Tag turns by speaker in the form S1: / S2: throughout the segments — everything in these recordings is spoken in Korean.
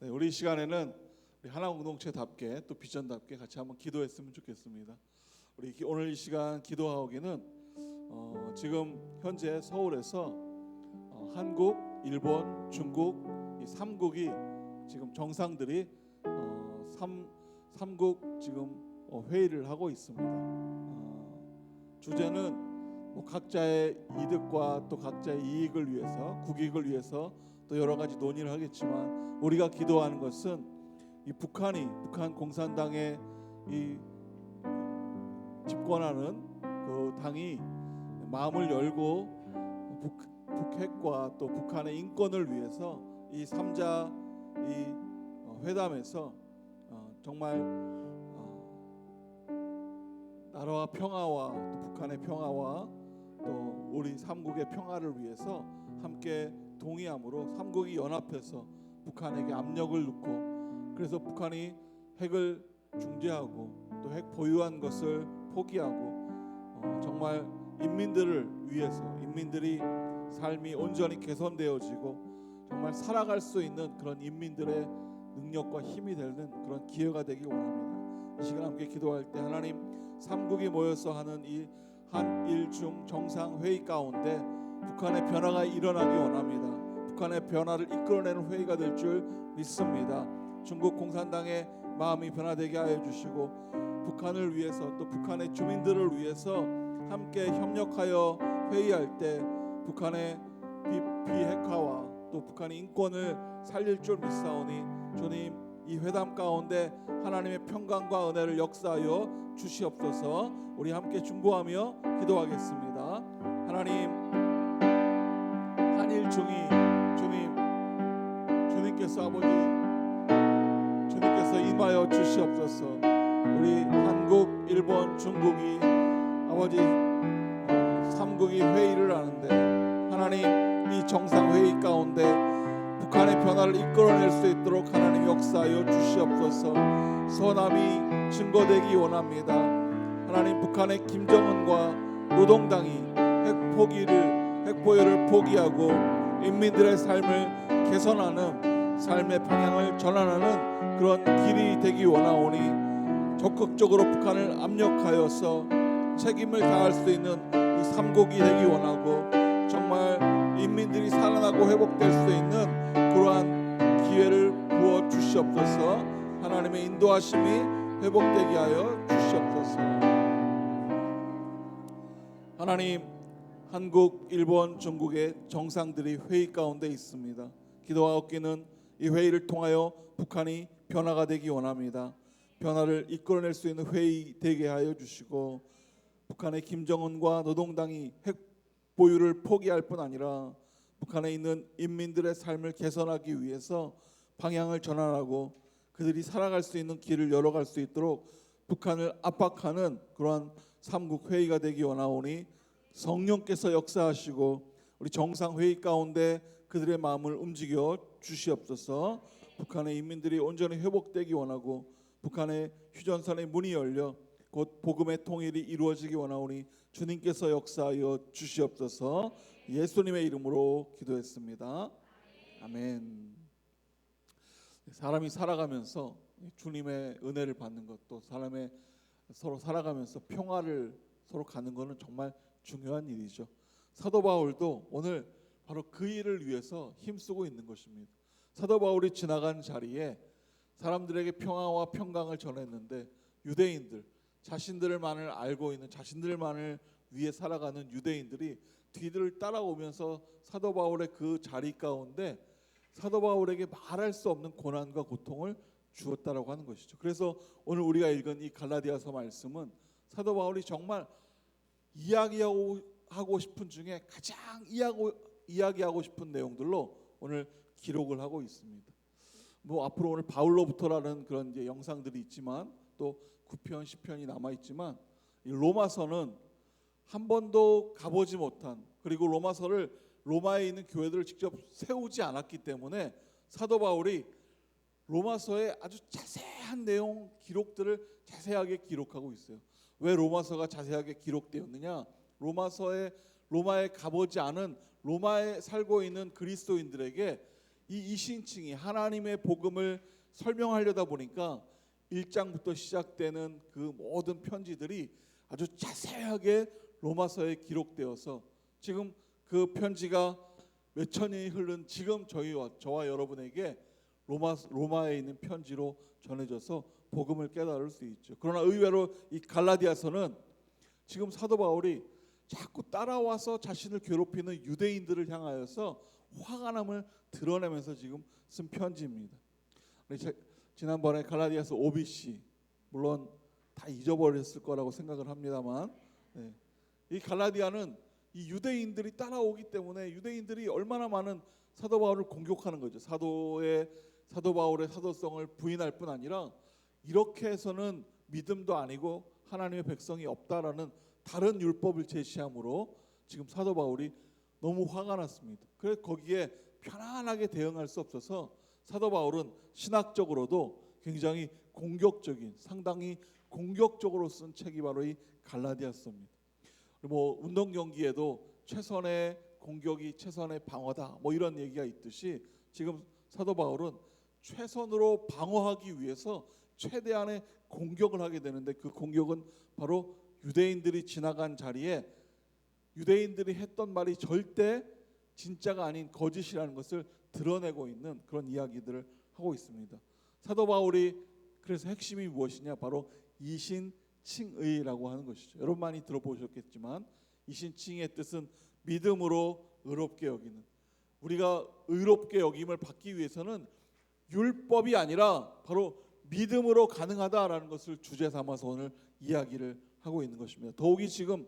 S1: 네, 우리 이 시간에는 우리 하나 공동체답게 또 비전답게 같이 한번 기도했으면 좋겠습니다. 우리 오늘 이 시간 기도하기는 지금 현재 서울에서 한국, 일본, 중국 이 3국이 지금 정상들이 3국 지금 회의를 하고 있습니다. 주제는 각자의 이득과 또 각자의 이익을 위해서, 국익을 위해서 또 여러 가지 논의를 하겠지만 우리가 기도하는 것은 이 북한 공산당의 이 집권하는 그 당이 마음을 열고 북핵과 또 북한의 인권을 위해서 이 3자 이 회담에서 정말 나라와 평화와 또 북한의 평화와 또 우리 3국의 평화를 위해서 함께 동의함으로 3국이 연합해서 북한에게 압력을 넣고, 그래서 북한이 핵을 중재하고 또 핵 보유한 것을 포기하고 정말 인민들을 위해서 인민들이 삶이 온전히 개선되어지고 정말 살아갈 수 있는 그런 인민들의 능력과 힘이 되는 그런 기회가 되기 원합니다. 이 시간 함께 기도할 때 하나님, 3국이 모여서 하는 이 한일중 정상회의 가운데 북한의 변화가 일어나기 원합니다. 북한의 변화를 이끌어내는 회의가 될 줄 믿습니다. 중국 공산당의 마음이 변화되게 하여 주시고 북한을 위해서 또 북한의 주민들을 위해서 함께 협력하여 회의할 때 북한의 비핵화와 또 북한의 인권을 살릴 줄 믿사오니 주님, 이 회담 가운데 하나님의 평강과 은혜를 역사하여 주시옵소서. 우리 함께 중보하며 기도하겠습니다. 하나님, 한일중이 주님께서 아버지 주님께서 임하여 주시옵소서. 우리 한국, 일본, 중국이 아버지 3국이 회의를 하는데 하나님, 이 정상회의 가운데 북한의 변화를 이끌어낼 수 있도록 하나님 역사하여 주시옵소서. 선함이 증거되기 원합니다. 하나님, 북한의 김정은과 노동당이 핵 보유를 포기하고 인민들의 삶을 개선하는 삶의 방향을 전환하는 그런 길이 되기 원하오니 적극적으로 북한을 압력하여서 책임을 다할 수 있는 이 3국이 되기 원하고 정말 인민들이 살아나고 회복될 수 있는 그러한 기회를 부어 주시옵소서. 하나님의 인도하심이 회복되게 하여 주시옵소서. 하나님, 한국, 일본, 중국의 정상들이 회의 가운데 있습니다. 기도하옵기는 이 회의를 통하여 북한이 변화가 되기 원합니다. 변화를 이끌어낼 수 있는 회의 되게 하여 주시고 북한의 김정은과 노동당이 핵 보유를 포기할 뿐 아니라 북한에 있는 인민들의 삶을 개선하기 위해서 방향을 전환하고 그들이 살아갈 수 있는 길을 열어갈 수 있도록 북한을 압박하는 그러한 3국 회의가 되기 원하오니 성령께서 역사하시고 우리 정상회의 가운데 그들의 마음을 움직여 주시옵소서. 북한의 인민들이 온전히 회복되기 원하고 북한의 휴전선의 문이 열려 곧 복음의 통일이 이루어지기 원하오니 주님께서 역사하여 주시옵소서. 예수님의 이름으로 기도했습니다. 아멘. 사람이 살아가면서 주님의 은혜를 받는 것도 사람의 서로 살아가면서 평화를 서로 가는 것은 정말 중요한 일이죠. 사도 바울도 오늘 바로 그 일을 위해서 힘쓰고 있는 것입니다. 사도 바울이 지나간 자리에 사람들에게 평화와 평강을 전했는데 유대인들, 자신들만을 알고 있는 자신들만을 위해 살아가는 유대인들이 뒤를 따라오면서 사도 바울의 그 자리 가운데 사도 바울에게 말할 수 없는 고난과 고통을 주었다라고 하는 것이죠. 그래서 오늘 우리가 읽은 이 갈라디아서 말씀은 사도 바울이 정말 이야기하고 싶은 중에 가장 이야기하고 싶은 내용들로 오늘 기록을 하고 있습니다. 앞으로 오늘 바울로부터라는 그런 이제 영상들이 있지만 또 9편, 10편이 남아 있지만 이 로마서는 한 번도 가보지 못한, 그리고 로마서를 로마에 있는 교회들을 직접 세우지 않았기 때문에 사도 바울이 로마서의 아주 자세한 내용 기록들을 자세하게 기록하고 있어요. 왜 로마서가 자세하게 기록되었느냐? 로마에 가보지 않은 로마에 살고 있는 그리스도인들에게 이 이신칭이 하나님의 복음을 설명하려다 보니까 1장부터 시작되는 그 모든 편지들이 아주 자세하게 로마서에 기록되어서 지금 그 편지가 몇천 년이 흐른 지금 저와 여러분에게 로마에 있는 편지로 전해져서 복음을 깨달을 수 있죠. 그러나 의외로 이 갈라디아서는 지금 사도 바울이 자꾸 따라와서 자신을 괴롭히는 유대인들을 향하여서 화가 남을 드러내면서 지금 쓴 편지입니다. 지난번에 갈라디아서 OBC 물론 다 잊어버렸을 거라고 생각을 합니다만, 이 갈라디아는 이 유대인들이 따라오기 때문에 유대인들이 얼마나 많은 사도 바울을 공격하는 거죠. 사도 바울의 사도성을 부인할 뿐 아니라 이렇게 해서는 믿음도 아니고 하나님의 백성이 없다라는 다른 율법을 제시함으로 지금 사도 바울이 너무 화가 났습니다. 그래서 거기에 편안하게 대응할 수 없어서 사도 바울은 신학적으로도 굉장히 공격적인, 상당히 공격적으로 쓴 책이 바로 이 갈라디아서입니다. 뭐 운동 경기에도 최선의 공격이 최선의 방어다, 뭐 이런 얘기가 있듯이 지금 사도 바울은 최선으로 방어하기 위해서 최대한의 공격을 하게 되는데, 그 공격은 바로 유대인들이 지나간 자리에 유대인들이 했던 말이 절대 진짜가 아닌 거짓이라는 것을 드러내고 있는 그런 이야기들을 하고 있습니다. 사도 바울이 그래서 핵심이 무엇이냐, 바로 이신칭의라고 하는 것이죠. 여러분 많이 들어보셨겠지만 이신칭의 뜻은 믿음으로 의롭게 여기는, 우리가 의롭게 여김을 받기 위해서는 율법이 아니라 바로 믿음으로 가능하다라는 것을 주제 삼아서 오늘 이야기를 하고 있는 것입니다. 더욱이 지금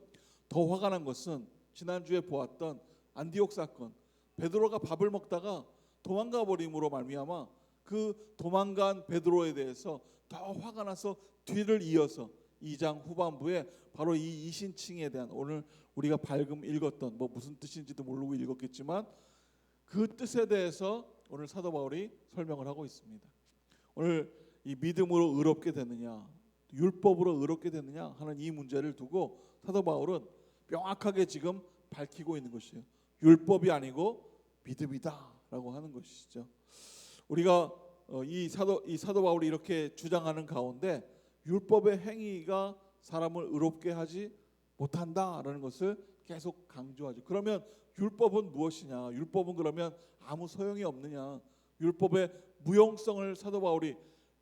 S1: 더 화가 난 것은 지난주에 보았던 안디옥 사건, 베드로가 밥을 먹다가 도망가 버림으로 말미암아 그 도망간 베드로에 대해서 더 화가 나서 뒤를 이어서 2장 후반부에 바로 이 이신칭에 대한, 오늘 우리가 밝음 읽었던, 뭐 무슨 뜻인지도 모르고 읽었겠지만 그 뜻에 대해서 오늘 사도 바울이 설명을 하고 있습니다. 오늘 이 믿음으로 의롭게 되느냐, 율법으로 의롭게 되느냐 하는 이 문제를 두고 사도 바울은 명확하게 지금 밝히고 있는 것이에요. 율법이 아니고 믿음이다라고 하는 것이죠. 우리가 이 사도 바울이 이렇게 주장하는 가운데 율법의 행위가 사람을 의롭게 하지 못한다라는 것을 계속 강조하죠. 그러면 율법은 무엇이냐? 율법은 그러면 아무 소용이 없느냐? 율법의 무용성을 사도 바울이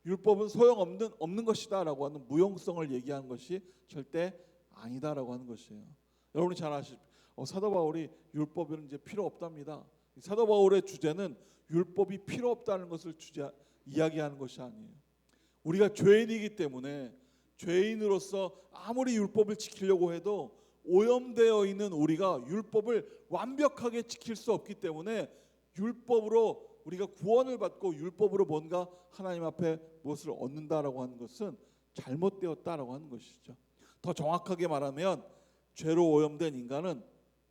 S1: 율법은 소용없는 것이다라고 하는 무용성을 얘기하는 것이 절대 아니다라고 하는 것이에요. 여러분이 잘 아시죠? 사도 바울이 율법은 이제 필요 없답니다. 사도 바울의 주제는 율법이 필요 없다는 것을 이야기하는 것이 아니에요. 우리가 죄인이기 때문에 죄인으로서 아무리 율법을 지키려고 해도 오염되어 있는 우리가 율법을 완벽하게 지킬 수 없기 때문에 율법으로 우리가 구원을 받고 율법으로 뭔가 하나님 앞에 무엇을 얻는다라고 하는 것은 잘못되었다라고 하는 것이죠. 더 정확하게 말하면 죄로 오염된 인간은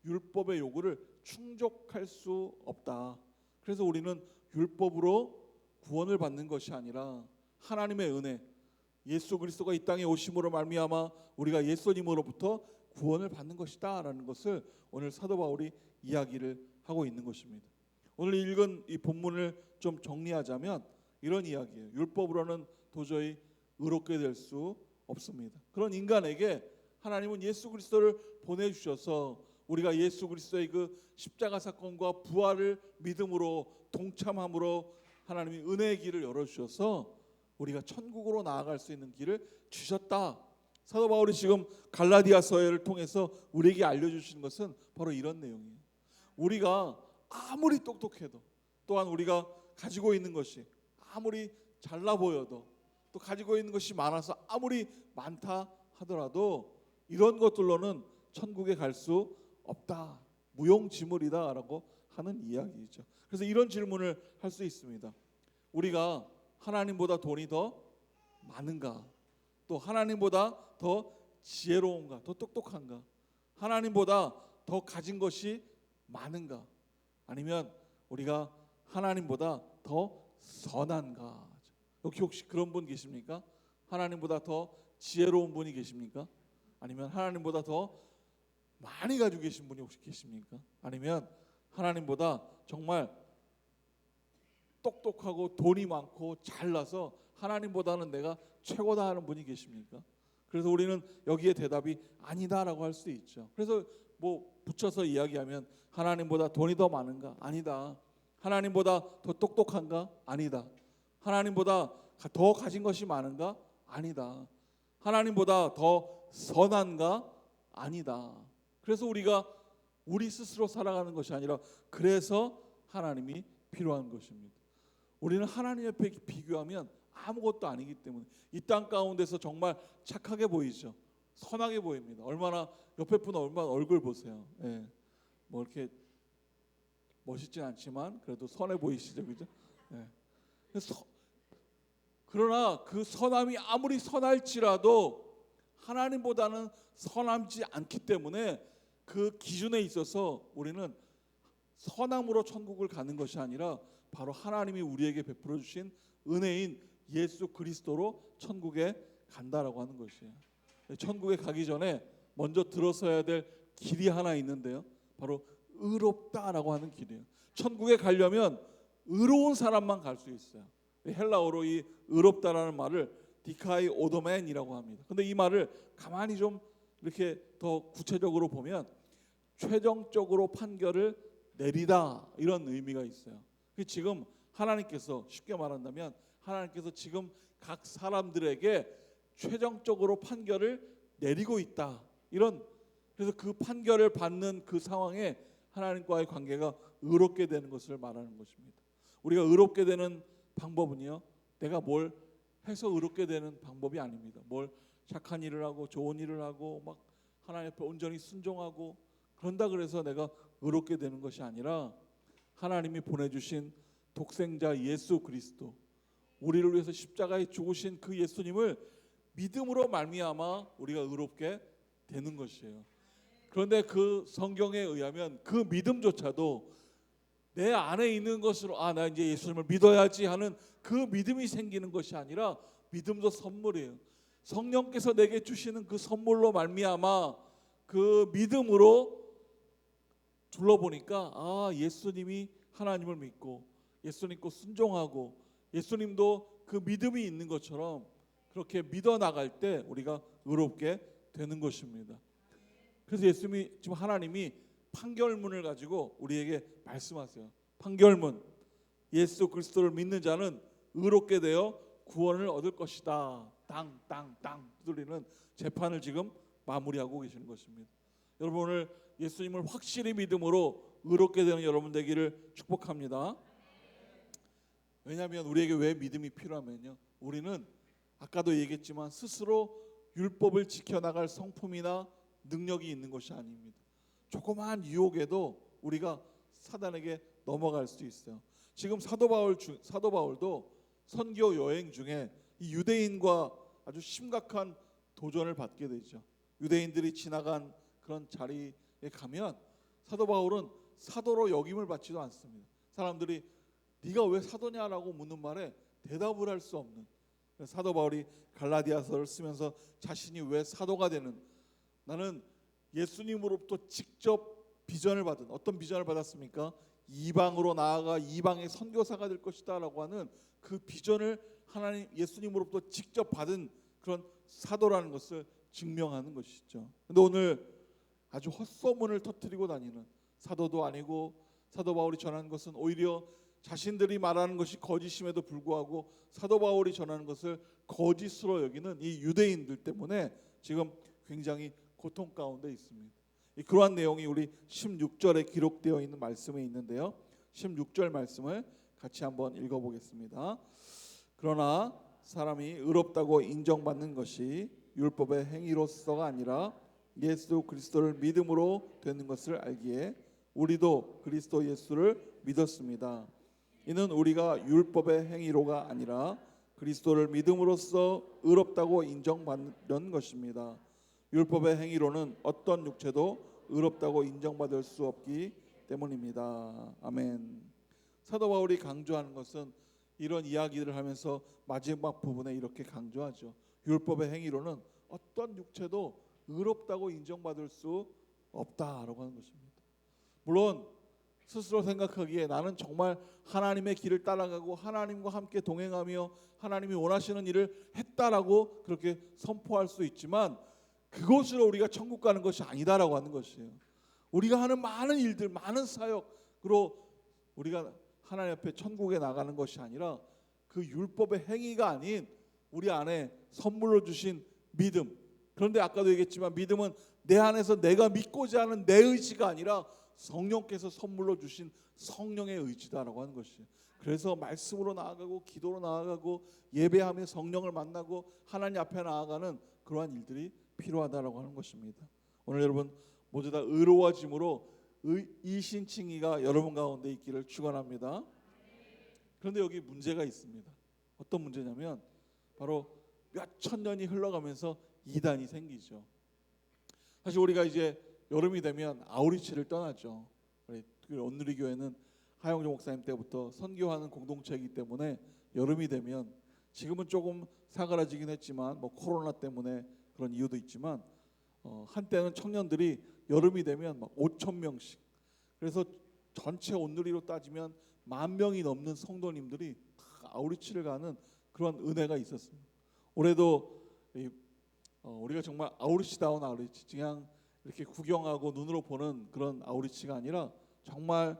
S1: 율법의 요구를 충족할 수 없다. 그래서 우리는 율법으로 구원을 받는 것이 아니라 하나님의 은혜, 예수 그리스도가 이 땅에 오심으로 말미암아 우리가 예수님으로부터 구원을 받는 것이다라는 것을 오늘 사도 바울이 이야기를 하고 있는 것입니다. 오늘 읽은 이 본문을 좀 정리하자면 이런 이야기예요. 율법으로는 도저히 의롭게 될 수 없습니다. 그런 인간에게 하나님은 예수 그리스도를 보내주셔서 우리가 예수 그리스도의 그 십자가 사건과 부활을 믿음으로 동참함으로 하나님이 은혜의 길을 열어주셔서 우리가 천국으로 나아갈 수 있는 길을 주셨다. 사도 바울이 지금 갈라디아서를 통해서 우리에게 알려주시는 것은 바로 이런 내용이에요. 우리가 아무리 똑똑해도, 또한 우리가 가지고 있는 것이 아무리 잘나 보여도, 또 가지고 있는 것이 많아서 아무리 많다 하더라도 이런 것들로는 천국에 갈 수 없다, 무용지물이다라고 하는 이야기죠. 그래서 이런 질문을 할 수 있습니다. 우리가 하나님보다 돈이 더 많은가? 또 하나님보다 더 지혜로운가? 더 똑똑한가? 하나님보다 더 가진 것이 많은가? 아니면 우리가 하나님보다 더 선한가? 여기 혹시 그런 분 계십니까? 하나님보다 더 지혜로운 분이 계십니까? 아니면 하나님보다 더 많이 가지고 계신 분이 혹시 계십니까? 아니면 하나님보다 정말 똑똑하고 돈이 많고 잘나서 하나님보다는 내가 최고다 하는 분이 계십니까? 그래서 우리는 여기에 대답이 아니다라고 할 수 있죠. 그래서 뭐 붙여서 이야기하면 하나님보다 돈이 더 많은가? 아니다. 하나님보다 더 똑똑한가? 아니다. 하나님보다 더 가진 것이 많은가? 아니다. 하나님보다 더 선한가? 아니다. 그래서 우리가 우리 스스로 살아가는 것이 아니라 그래서 하나님이 필요한 것입니다. 우리는 하나님 옆에 비교하면 아무것도 아니기 때문에 이 땅 가운데서 정말 착하게 보이죠. 선하게 보입니다. 얼마나 옆에 분 얼마나 얼굴 보세요. 예. 뭐 이렇게 멋있진 않지만 그래도 선해 보이시죠, 그죠? 예. 그러나 그 선함이 아무리 선할지라도 하나님보다는 선하지 않기 때문에 그 기준에 있어서 우리는 선함으로 천국을 가는 것이 아니라 바로 하나님이 우리에게 베풀어 주신 은혜인 예수 그리스도로 천국에 간다라고 하는 것이에요. 천국에 가기 전에 먼저 들어서야 될 길이 하나 있는데요. 바로 의롭다라고 하는 길이에요. 천국에 가려면 의로운 사람만 갈 수 있어요. 헬라어로 이 의롭다라는 말을 디카이 오도멘이라고 합니다. 근데 이 말을 가만히 좀 이렇게 더 구체적으로 보면 최종적으로 판결을 내리다 이런 의미가 있어요. 지금 하나님께서 쉽게 말한다면 하나님께서 지금 각 사람들에게 최종적으로 판결을 내리고 있다. 이런 그래서 그 판결을 받는 그 상황에 하나님과의 관계가 의롭게 되는 것을 말하는 것입니다. 우리가 의롭게 되는 방법은요. 내가 뭘 해서 의롭게 되는 방법이 아닙니다. 뭘 착한 일을 하고 좋은 일을 하고 막 하나님 앞에 온전히 순종하고 그런다 그래서 내가 의롭게 되는 것이 아니라 하나님이 보내주신 독생자 예수 그리스도 우리를 위해서 십자가에 죽으신 그 예수님을 믿음으로 말미암아 우리가 의롭게 되는 것이에요. 그런데 그 성경에 의하면 그 믿음조차도 내 안에 있는 것으로 나 이제 예수님을 믿어야지 하는 그 믿음이 생기는 것이 아니라 믿음도 선물이에요. 성령께서 내게 주시는 그 선물로 말미암아 그 믿음으로 둘러보니까 예수님이 하나님을 믿고 예수님께 순종하고 예수님도 그 믿음이 있는 것처럼 그렇게 믿어 나갈 때 우리가 의롭게 되는 것입니다. 그래서 예수님이 지금 하나님이 판결문을 가지고 우리에게 말씀하세요. 판결문 예수 그리스도를 믿는 자는 의롭게 되어 구원을 얻을 것이다. 땅땅땅 두드리는 재판을 지금 마무리하고 계시는 것입니다. 여러분 오늘 예수님을 확실히 믿음으로 의롭게 되는 여러분 되기를 축복합니다. 왜냐하면 우리에게 왜 믿음이 필요하면요. 우리는 아까도 얘기했지만 스스로 율법을 지켜나갈 성품이나 능력이 있는 것이 아닙니다. 조그마한 유혹에도 우리가 사단에게 넘어갈 수 있어요. 지금 사도 바울도 선교 여행 중에 이 유대인과 아주 심각한 도전을 받게 되죠. 유대인들이 지나간 그런 자리에 가면 사도 바울은 사도로 역임을 받지도 않습니다. 사람들이 네가 왜 사도냐라고 묻는 말에 대답을 할 수 없는 사도 바울이 갈라디아서를 쓰면서 자신이 왜 사도가 되는 나는 예수님으로부터 직접 비전을 받은 어떤 비전을 받았습니까? 이방으로 나아가 이방의 선교사가 될 것이다 라고 하는 그 비전을 하나님 예수님으로부터 직접 받은 그런 사도라는 것을 증명하는 것이죠. 근데 오늘 아주 헛소문을 터뜨리고 다니는 사도도 아니고 사도 바울이 전하는 것은 오히려 자신들이 말하는 것이 거짓임에도 불구하고 사도 바울이 전하는 것을 거짓으로 여기는 이 유대인들 때문에 지금 굉장히 고통 가운데 있습니다. 그러한 내용이 우리 16절에 기록되어 있는 말씀에 있는데요. 16절 말씀을 같이 한번 읽어보겠습니다. 그러나 사람이 의롭다고 인정받는 것이 율법의 행위로서가 아니라 예수 그리스도를 믿음으로 되는 것을 알기에 우리도 그리스도 예수를 믿었습니다. 이는 우리가 율법의 행위로가 아니라 그리스도를 믿음으로써 의롭다고 인정받는 것입니다. 율법의 행위로는 어떤 육체도 의롭다고 인정받을 수 없기 때문입니다. 아멘. 사도 바울이 강조하는 것은 이런 이야기를 하면서 마지막 부분에 이렇게 강조하죠. 율법의 행위로는 어떤 육체도 의롭다고 인정받을 수 없다라고 하는 것입니다. 물론 스스로 생각하기에 나는 정말 하나님의 길을 따라가고 하나님과 함께 동행하며 하나님이 원하시는 일을 했다라고 그렇게 선포할 수 있지만 그것으로 우리가 천국 가는 것이 아니다라고 하는 것이에요. 우리가 하는 많은 일들, 많은 사역으로 우리가 하나님 앞에 천국에 나가는 것이 아니라 그 율법의 행위가 아닌 우리 안에 선물로 주신 믿음. 그런데 아까도 얘기했지만 믿음은 내 안에서 내가 믿고자 하는 내 의지가 아니라 성령께서 선물로 주신 성령의 의지다라고 하는 것이에요. 그래서 말씀으로 나아가고 기도로 나아가고 예배하며 성령을 만나고 하나님 앞에 나아가는 그러한 일들이 필요하다라고 하는 것입니다. 오늘 여러분 모두 다 의로워짐으로 이신칭의가 여러분 가운데 있기를 축원합니다. 그런데 여기 문제가 있습니다. 어떤 문제냐면 바로 몇 천 년이 흘러가면서 이단이 생기죠. 사실 우리가 이제 여름이 되면 아우리치를 떠나죠. 온누리 교회는 하영조 목사님 때부터 선교하는 공동체이기 때문에 여름이 되면 지금은 조금 사그라지긴 했지만 뭐 코로나 때문에 그런 이유도 있지만 한때는 청년들이 여름이 되면 막 5천 명씩 그래서 전체 온누리로 따지면 10,000명이 넘는 성도님들이 다 아우리치를 가는 그런 은혜가 있었습니다. 올해도 우리가 정말 아우리치다운 아우리치 그냥 이렇게 구경하고 눈으로 보는 그런 아우리치가 아니라 정말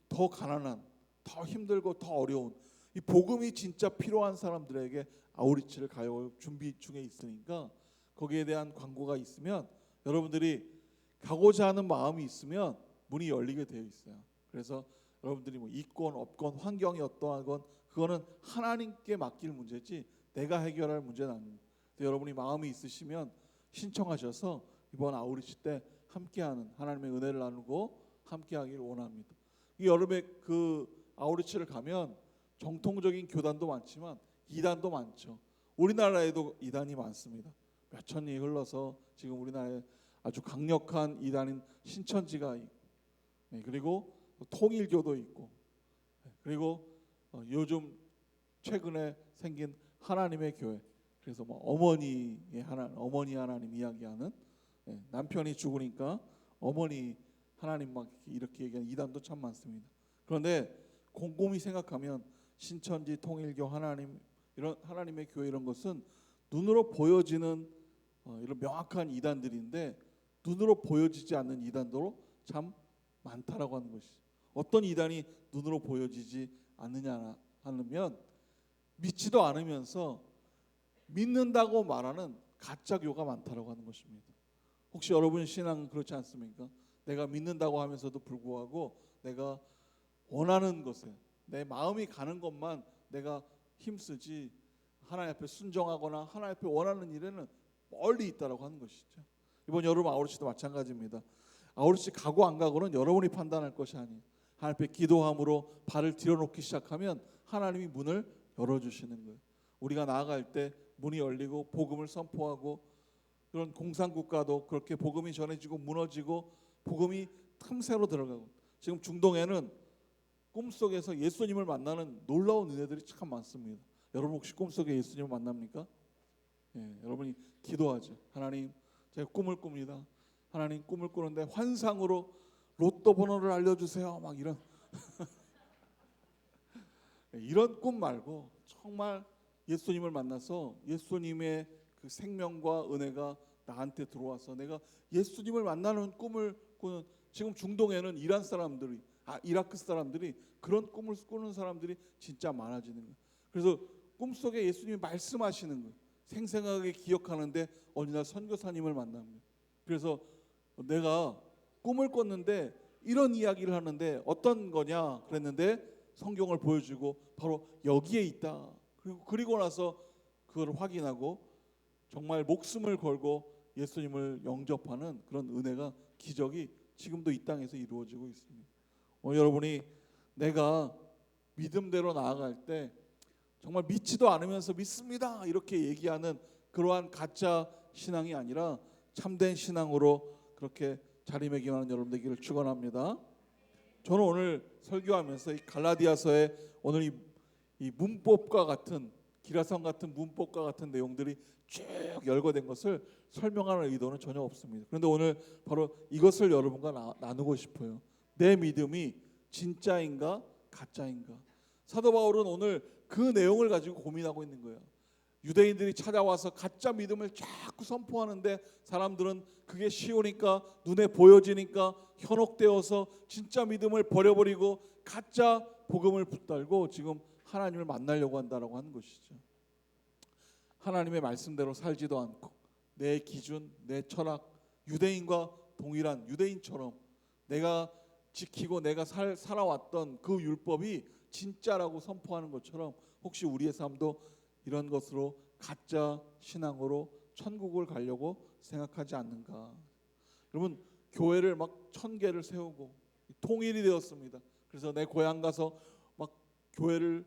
S1: 더 가난한, 더 힘들고 더 어려운 이 복음이 진짜 필요한 사람들에게 아우리치를 가요 준비 중에 있으니까 거기에 대한 광고가 있으면 여러분들이 가고자 하는 마음이 있으면 문이 열리게 되어 있어요. 그래서 여러분들이 뭐 있건 없건 환경이 어떠하건 그거는 하나님께 맡길 문제지 내가 해결할 문제는 아닙니다. 여러분이 마음이 있으시면 신청하셔서 이번 아우리치 때 함께하는 하나님의 은혜를 나누고 함께하기를 원합니다. 이 여름에 그 아우리치를 가면 정통적인 교단도 많지만 이단도 많죠. 우리나라에도 이단이 많습니다. 몇 천년이 흘러서 지금 우리나라에 아주 강력한 이단인 신천지가 있고, 그리고 통일교도 있고, 그리고 요즘 최근에 생긴 하나님의 교회. 그래서 뭐 어머니 하나님 이야기하는 남편이 죽으니까 어머니 하나님 막 이렇게 얘기하는 이단도 참 많습니다. 그런데 곰곰이 생각하면 신천지, 통일교, 하나님 이런 하나님의 교회 이런 것은 눈으로 보여지는 이런 명확한 이단들인데 눈으로 보여지지 않는 이단도 참 많다라고 하는 것이죠. 어떤 이단이 눈으로 보여지지 않느냐 하면 믿지도 않으면서 믿는다고 말하는 가짜교가 많다라고 하는 것입니다. 혹시 여러분 신앙은 그렇지 않습니까? 내가 믿는다고 하면서도 불구하고 내가 원하는 것에 내 마음이 가는 것만 내가 힘쓰지 하나님 앞에 순종하거나 하나님 앞에 원하는 일에는 멀리 있다라고 하는 것이죠. 이번 여름 아우리치도 마찬가지입니다. 아우리치 가고 안 가고는 여러분이 판단할 것이 아니에요. 하나님 앞에 기도함으로 발을 들여놓기 시작하면 하나님이 문을 열어주시는 거예요. 우리가 나아갈 때 문이 열리고 복음을 선포하고 그런 공산국가도 그렇게 복음이 전해지고 무너지고 복음이 틈새로 들어가고 지금 중동에는 꿈속에서 예수님을 만나는 놀라운 은혜들이 참 많습니다. 여러분 혹시 꿈속에 예수님을 만납니까? 여러분이 기도하죠. 하나님 제가 꿈을 꿉니다. 하나님 꿈을 꾸는데 환상으로 로또 번호를 알려주세요. 막 이런 이런 꿈 말고 정말 예수님을 만나서 예수님의 그 생명과 은혜가 나한테 들어와서 내가 예수님을 만나는 꿈을 꾸는 지금 중동에는 이라크 사람들이 그런 꿈을 꾸는 사람들이 진짜 많아지는 거예요. 그래서 꿈속에 예수님이 말씀하시는 거예요. 생생하게 기억하는데 어느 날 선교사님을 만납니다. 그래서 내가 꿈을 꿨는데 이런 이야기를 하는데 어떤 거냐 그랬는데 성경을 보여주고 바로 여기에 있다. 그리고 나서 그걸 확인하고 정말 목숨을 걸고 예수님을 영접하는 그런 은혜가 기적이 지금도 이 땅에서 이루어지고 있습니다. 여러분이 내가 믿음대로 나아갈 때 정말 믿지도 않으면서 믿습니다 이렇게 얘기하는 그러한 가짜 신앙이 아니라 참된 신앙으로 그렇게 자리매김하는 여러분 되기를 축원합니다. 저는 오늘 설교하면서 이 갈라디아서의 오늘 이 문법과 같은 기라성 같은 문법과 같은 내용들이 쭉 열거된 것을 설명하는 의도는 전혀 없습니다. 그런데 오늘 바로 이것을 여러분과 나누고 싶어요. 내 믿음이 진짜인가 가짜인가. 사도 바울은 오늘 그 내용을 가지고 고민하고 있는 거예요. 유대인들이 찾아와서 가짜 믿음을 자꾸 선포하는데 사람들은 그게 쉬우니까, 눈에 보여지니까 현혹되어서 진짜 믿음을 버려버리고 가짜 복음을 붙들고 지금 하나님을 만나려고 한다라고 하는 것이죠. 하나님의 말씀대로 살지도 않고 내 기준, 내 철학, 유대인과 동일한 유대인처럼 내가 지키고 내가 살아왔던 그 율법이 진짜라고 선포하는 것처럼 혹시 우리의 삶도 이런 것으로 가짜 신앙으로 천국을 가려고 생각하지 않는가. 여러분, 교회를 막 1000개를 세우고 통일이 되었습니다. 그래서 내 고향 가서 막 교회를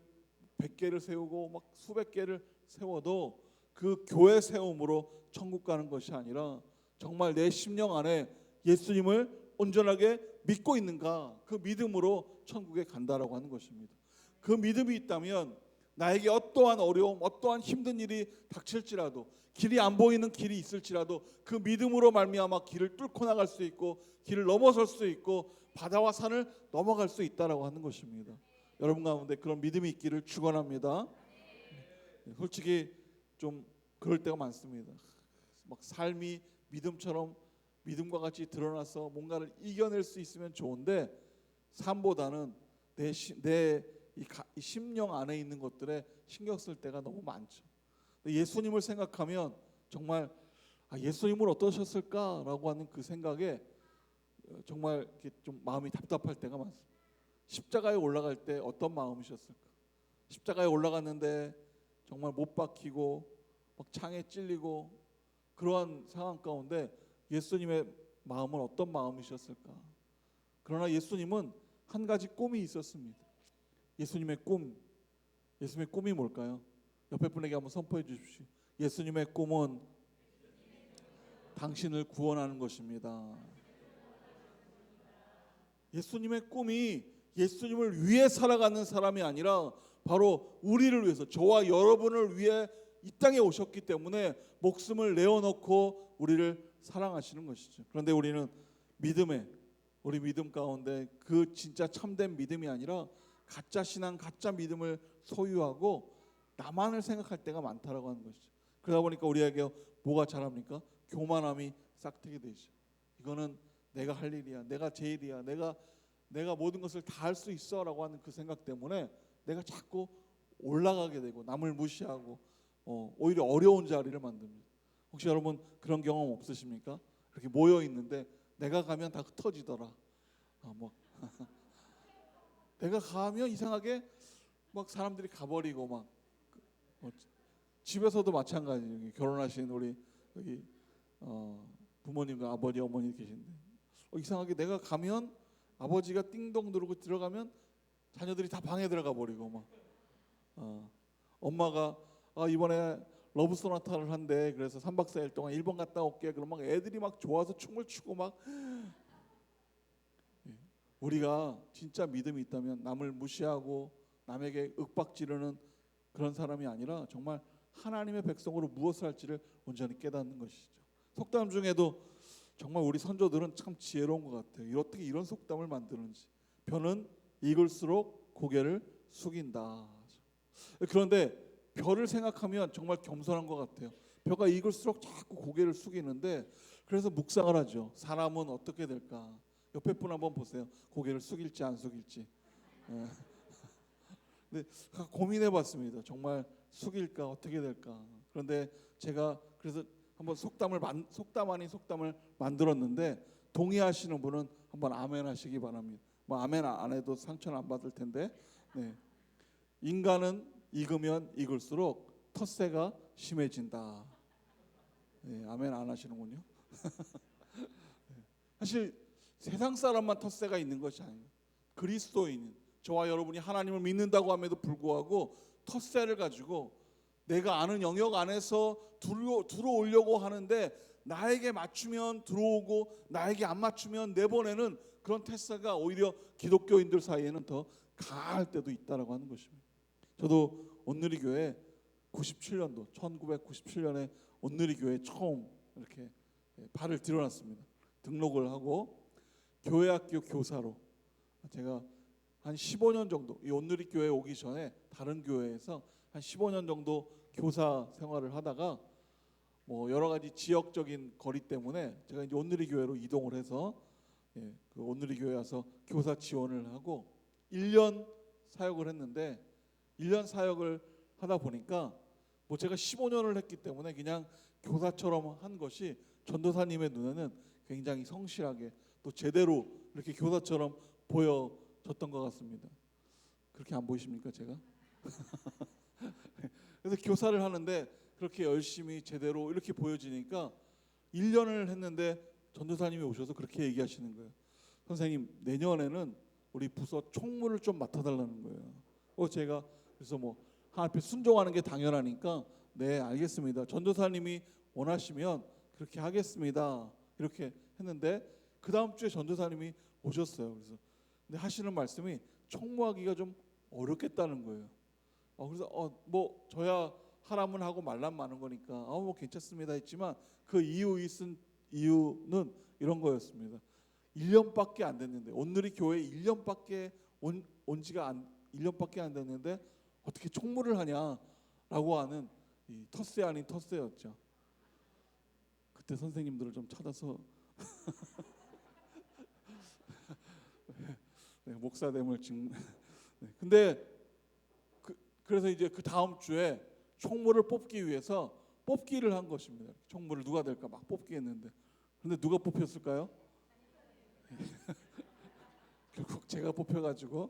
S1: 100개를 세우고 막 수백 개를 세워도 그 교회 세움으로 천국 가는 것이 아니라 정말 내 심령 안에 예수님을 온전하게 믿고 있는가, 그 믿음으로 천국에 간다라고 하는 것입니다. 그 믿음이 있다면 나에게 어떠한 어려움, 어떠한 힘든 일이 닥칠지라도, 길이 안 보이는 길이 있을지라도 그 믿음으로 말미암아 길을 뚫고 나갈 수 있고 길을 넘어설 수 있고 바다와 산을 넘어갈 수 있다라고 하는 것입니다. 여러분 가운데 그런 믿음이 있기를 축원합니다. 솔직히 좀 그럴 때가 많습니다. 막 삶이 믿음처럼 믿음과 같이 드러나서 뭔가를 이겨낼 수 있으면 좋은데 삶보다는 내 심령 안에 있는 것들에 신경 쓸 때가 너무 많죠. 예수님을 생각하면 정말 예수님은 어떠셨을까라고 하는 그 생각에 정말 이렇게 좀 마음이 답답할 때가 많습니다. 십자가에 올라갈 때 어떤 마음이셨을까? 십자가에 올라갔는데 정말 못 박히고 막 창에 찔리고 그러한 상황 가운데 예수님의 마음은 어떤 마음이셨을까? 그러나 예수님은 한 가지 꿈이 있었습니다. 예수님의 꿈이 뭘까요? 옆에 분에게 한번 선포해 주십시오. 예수님의 꿈은 당신을 구원하는 것입니다. 예수님의 꿈이 예수님을 위해 살아가는 사람이 아니라 바로 우리를 위해서, 저와 여러분을 위해 이 땅에 오셨기 때문에 목숨을 내어놓고 우리를 사랑하시는 것이죠. 그런데 우리는 우리 믿음 가운데 그 진짜 참된 믿음이 아니라 가짜 신앙, 가짜 믿음을 소유하고 나만을 생각할 때가 많다라고 하는 것이죠. 그러다 보니까 우리에게 뭐가 자랍니까? 교만함이 싹트게 되죠. 이거는 내가 할 일이야, 내가 제일이야, 내가 모든 것을 다 할 수 있어라고 하는 그 생각 때문에 내가 자꾸 올라가게 되고 남을 무시하고 오히려 어려운 자리를 만듭니다. 혹시 여러분 그런 경험 없으십니까? 이렇게 모여 있는데 내가 가면 다 흩어지더라. 내가 가면 이상하게 막 사람들이 가버리고 막 집에서도 마찬가지예요. 결혼하신 우리 여기 부모님과 아버지 어머니 계신데 이상하게 내가 가면 아버지가 띵동 누르고 들어가면 자녀들이 다 방에 들어가 버리고 막 엄마가 이번에 러브 소나타를 한대. 그래서 3박 4일 동안 일본 갔다 올게. 그럼 막 애들이 막 좋아서 춤을 추고 막. 우리가 진짜 믿음이 있다면 남을 무시하고 남에게 윽박지르는 그런 사람이 아니라 정말 하나님의 백성으로 무엇을 할지를 온전히 깨닫는 것이죠. 속담 중에도 정말 우리 선조들은 참 지혜로운 것 같아요. 어떻게 이런 속담을 만드는지. 벼는 익을수록 고개를 숙인다. 그런데 벼를 생각하면 정말 겸손한 것 같아요. 벼가 익을수록 자꾸 고개를 숙이는데 그래서 묵상을 하죠. 사람은 어떻게 될까? 옆에 분 한번 보세요. 고개를 숙일지 안 숙일지. 근데 고민해봤습니다. 정말 숙일까 어떻게 될까? 그런데 제가 그래서 한번 속담 아닌 속담을 만들었는데 동의하시는 분은 한번 아멘 하시기 바랍니다. 뭐 아멘 안 해도 상처는 안 받을 텐데. 네. 인간은 익으면 익을수록 텃세가 심해진다. 네, 아멘 안 하시는군요. 사실 세상 사람만 텃세가 있는 것이 아니에요. 그리스도인, 저와 여러분이 하나님을 믿는다고 함에도 불구하고 텃세를 가지고 내가 아는 영역 안에서 들어오려고 하는데 나에게 맞추면 들어오고 나에게 안 맞추면 내보내는 그런 텃세가 오히려 기독교인들 사이에는 더 강할 때도 있다라고 하는 것입니다. 저도 온누리교회 1997년에 온누리교회 처음 이렇게 발을 들여놨습니다. 등록을 하고 교회학교 교사로 제가 한 15년 정도 이 온누리 교회 오기 전에 다른 교회에서 한 15년 정도 교사 생활을 하다가 뭐 여러 가지 지역적인 거리 때문에 제가 이제 온누리 교회로 이동을 해서 그 온누리 교회 와서 교사 지원을 하고 1년 사역을 했는데 1년 사역을 하다 보니까 뭐 제가 15년을 했기 때문에 그냥 교사처럼 한 것이 전도사님의 눈에는 굉장히 성실하게 또 제대로 이렇게 교사처럼 보여졌던 것 같습니다. 그렇게 안 보이십니까 제가? 그래서 교사를 하는데 그렇게 열심히 제대로 이렇게 보여지니까 1년을 했는데 전도사님이 오셔서 그렇게 얘기하시는 거예요. 선생님 내년에는 우리 부서 총무를 좀 맡아달라는 거예요. 제가 그래서 뭐 하나님 앞에 순종하는 게 당연하니까 네 알겠습니다. 전도사님이 원하시면 그렇게 하겠습니다. 이렇게 했는데 그 다음 주에 전도사님이 오셨어요. 그래서 근데 하시는 말씀이 총무하기가 좀 어렵겠다는 거예요. 그래서 뭐 저야 하라면 하고 말란 마는 거니까 뭐 괜찮습니다 했지만 그 이유는 이런 거였습니다. 1년밖에 안 됐는데 온누리 교회 1년밖에 온 지가 1년밖에 안 됐는데 어떻게 총무를 하냐라고 하는 이 텃세 아닌 텃세였죠. 그때 선생님들을 좀 찾아서 네, 목사됨을 근데 그래서 이제 그 다음 주에 총무를 뽑기 위해서 뽑기를 한 것입니다. 총무를 누가 될까 막 뽑기 했는데 근데 누가 뽑혔을까요? 결국 제가 뽑혀가지고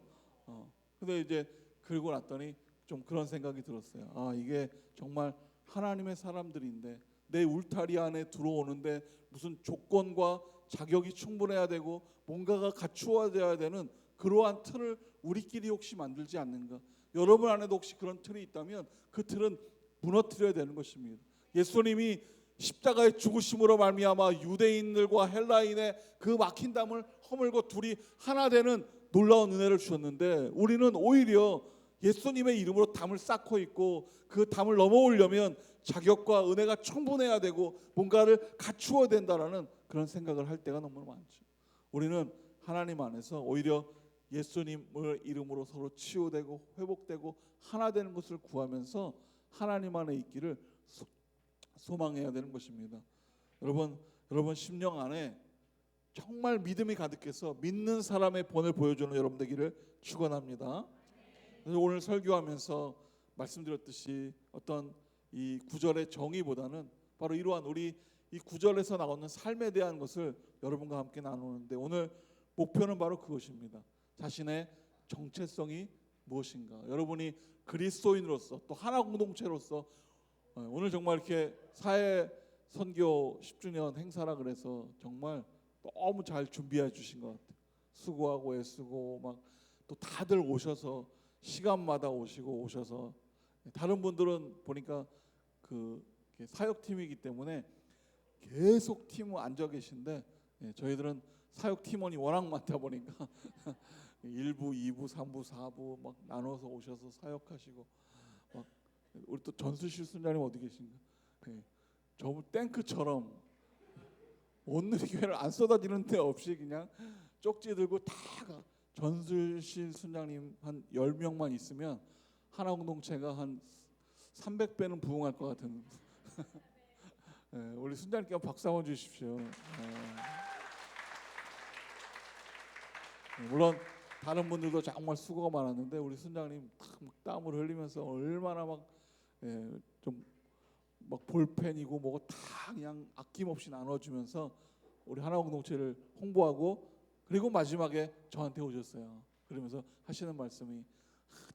S1: 근데 이제 그러고 났더니 좀 그런 생각이 들었어요. 이게 정말 하나님의 사람들인데 내 울타리 안에 들어오는데 무슨 조건과 자격이 충분해야 되고 뭔가가 갖추어져야 되는 그러한 틀을 우리끼리 혹시 만들지 않는가? 여러분 안에도 혹시 그런 틀이 있다면 그 틀은 무너뜨려야 되는 것입니다. 예수님이 십자가의 죽으심으로 말미암아 유대인들과 헬라인의 그 막힌 담을 허물고 둘이 하나 되는 놀라운 은혜를 주셨는데 우리는 오히려 예수님의 이름으로 담을 쌓고 있고 그 담을 넘어오려면 자격과 은혜가 충분해야 되고 뭔가를 갖추어야 된다라는 그런 생각을 할 때가 너무 많죠. 우리는 하나님 안에서 오히려 예수님을 이름으로 서로 치유되고 회복되고 하나 되는 것을 구하면서 하나님 안에 있기를 소망해야 되는 것입니다. 여러분 심령 안에 정말 믿음이 가득해서 믿는 사람의 본을 보여주는 여러분 되기를 축원합니다. 그래서 오늘 설교하면서 말씀드렸듯이 어떤 이 구절의 정의보다는 바로 이러한 우리 이 구절에서 나오는 삶에 대한 것을 여러분과 함께 나누는데 오늘 목표는 바로 그것입니다. 자신의 정체성이 무엇인가? 여러분이 그리스도인으로서 또 하나 공동체로서 오늘 정말 이렇게 사회 선교 10주년 행사라 그래서 정말 너무 잘 준비해 주신 것 같아요. 수고하고 애쓰고 막 또 다들 오셔서 시간마다 오셔서 다른 분들은 보니까 그 사역팀이기 때문에 계속 팀 앉아 계신데 저희들은 사역 팀원이 워낙 많다 보니까 1부, 2부, 3부, 4부 막 나눠서 오셔서 사역하시고 막 우리 또 전수실 순자님 어디 계신가? 저 탱크처럼 온누리 교회를 안 쏟아지는 데 없이 그냥 쪽지 들고 다 가. 전수실 순장님 한 10명만 있으면 하나 공동체가 한 300배는 부흥할 것 같은 우리 순장님께 박수 한번 주십시오. 물론 다른 분들도 정말 수고가 많았는데 우리 순장님 땀을 흘리면서 얼마나 막 좀 막 볼펜이고 뭐고 다 그냥 아낌없이 나눠주면서 우리 하나 공동체를 홍보하고 그리고 마지막에 저한테 오셨어요. 그러면서 하시는 말씀이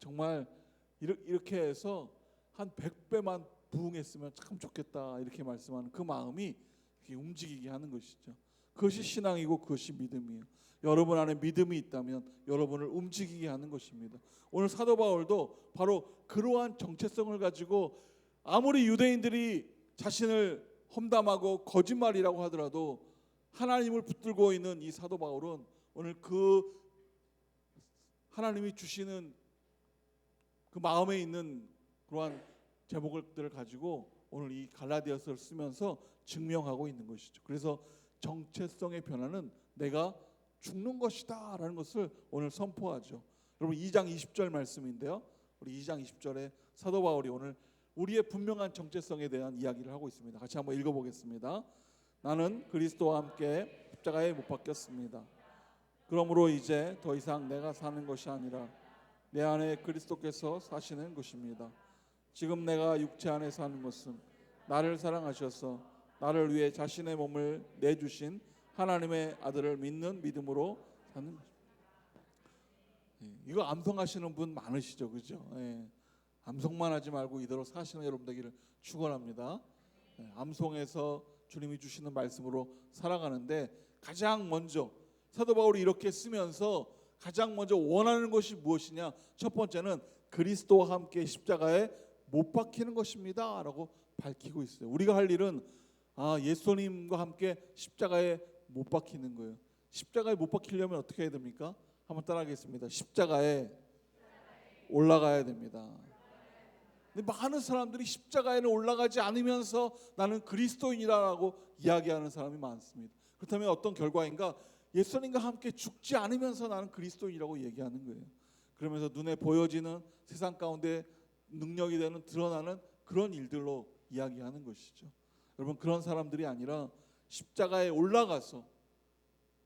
S1: 정말 이렇게 해서 한 100배만 부흥했으면 참 좋겠다 이렇게 말씀하는 그 마음이 이렇게 움직이게 하는 것이죠. 그것이 신앙이고 그것이 믿음이에요. 여러분 안에 믿음이 있다면 여러분을 움직이게 하는 것입니다. 오늘 사도 바울도 바로 그러한 정체성을 가지고 아무리 유대인들이 자신을 험담하고 거짓말이라고 하더라도 하나님을 붙들고 있는 이 사도 바울은 오늘 그 하나님이 주시는 그 마음에 있는 그러한 제목들을 가지고 오늘 이 갈라디아서를 쓰면서 증명하고 있는 것이죠. 그래서 정체성의 변화는 내가 죽는 것이다 라는 것을 오늘 선포하죠. 여러분 2장 20절 말씀인데요, 우리 2장 20절에 사도 바울이 오늘 우리의 분명한 정체성에 대한 이야기를 하고 있습니다. 같이 한번 읽어보겠습니다. 나는 그리스도와 함께 십자가에 못 박혔습니다. 그러므로 이제 더 이상 내가 사는 것이 아니라 내 안에 그리스도께서 사시는 것입니다. 지금 내가 육체 안에 사는 것은 나를 사랑하셔서 나를 위해 자신의 몸을 내주신 하나님의 아들을 믿는 믿음으로 사는 것입니다. 이거 암송하시는 분 많으시죠, 그죠? 암송만 하지 말고 이대로 사시는 여러분 되기를 축원합니다. 암송해서 주님이 주시는 말씀으로 살아가는데 가장 먼저 사도 바울이 이렇게 쓰면서 가장 먼저 원하는 것이 무엇이냐? 첫 번째는 그리스도와 함께 십자가에 못 박히는 것입니다 라고 밝히고 있어요. 우리가 할 일은 예수님과 함께 십자가에 못 박히는 거예요. 십자가에 못 박히려면 어떻게 해야 됩니까? 한번 따라하겠습니다. 십자가에 올라가야 됩니다. 근데 많은 사람들이 십자가에는 올라가지 않으면서 나는 그리스도인이라고 이야기하는 사람이 많습니다. 그렇다면 어떤 결과인가? 예수님과 함께 죽지 않으면서 나는 그리스도인이라고 얘기하는 거예요. 그러면서 눈에 보여지는 세상 가운데 능력이 되는 드러나는 그런 일들로 이야기하는 것이죠. 여러분 그런 사람들이 아니라 십자가에 올라가서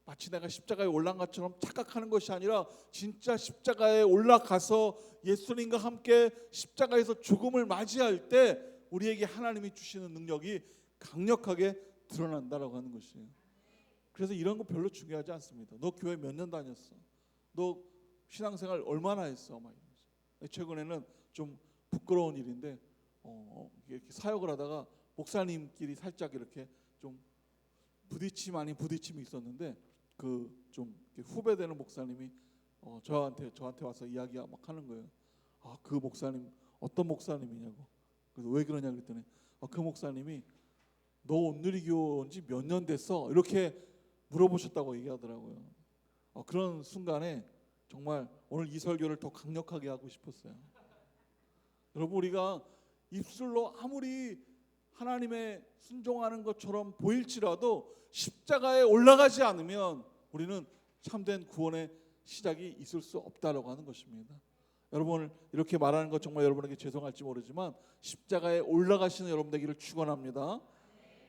S1: 마치 내가 십자가에 올라간 것처럼 착각하는 것이 아니라 진짜 십자가에 올라가서 예수님과 함께 십자가에서 죽음을 맞이할 때 우리에게 하나님이 주시는 능력이 강력하게 드러난다라고 하는 것이에요. 그래서 이런 거 별로 중요하지 않습니다. 너 교회 몇 년 다녔어? 너 신앙생활 얼마나 했어? 막 이러면서. 최근에는 좀 부끄러운 일인데 이렇게 사역을 하다가 목사님끼리 살짝 이렇게 좀 부딪힘 아닌 부딪힘이 있었는데 그 좀 후배되는 목사님이 저한테 와서 이야기 막 하는 거예요. 그 목사님 어떤 목사님이냐고. 그래서 왜 그러냐 그랬더니 그 목사님이 너 온누리교회 온 지 몇 년 됐어? 이렇게 물어보셨다고 얘기하더라고요. 그런 순간에 정말 오늘 이 설교를 더 강력하게 하고 싶었어요. 여러분 우리가 입술로 아무리 하나님의 순종하는 것처럼 보일지라도 십자가에 올라가지 않으면 우리는 참된 구원의 시작이 있을 수 없다라고 하는 것입니다. 여러분 이렇게 말하는 것 정말 여러분에게 죄송할지 모르지만 십자가에 올라가시는 여러분 되기를 축원합니다.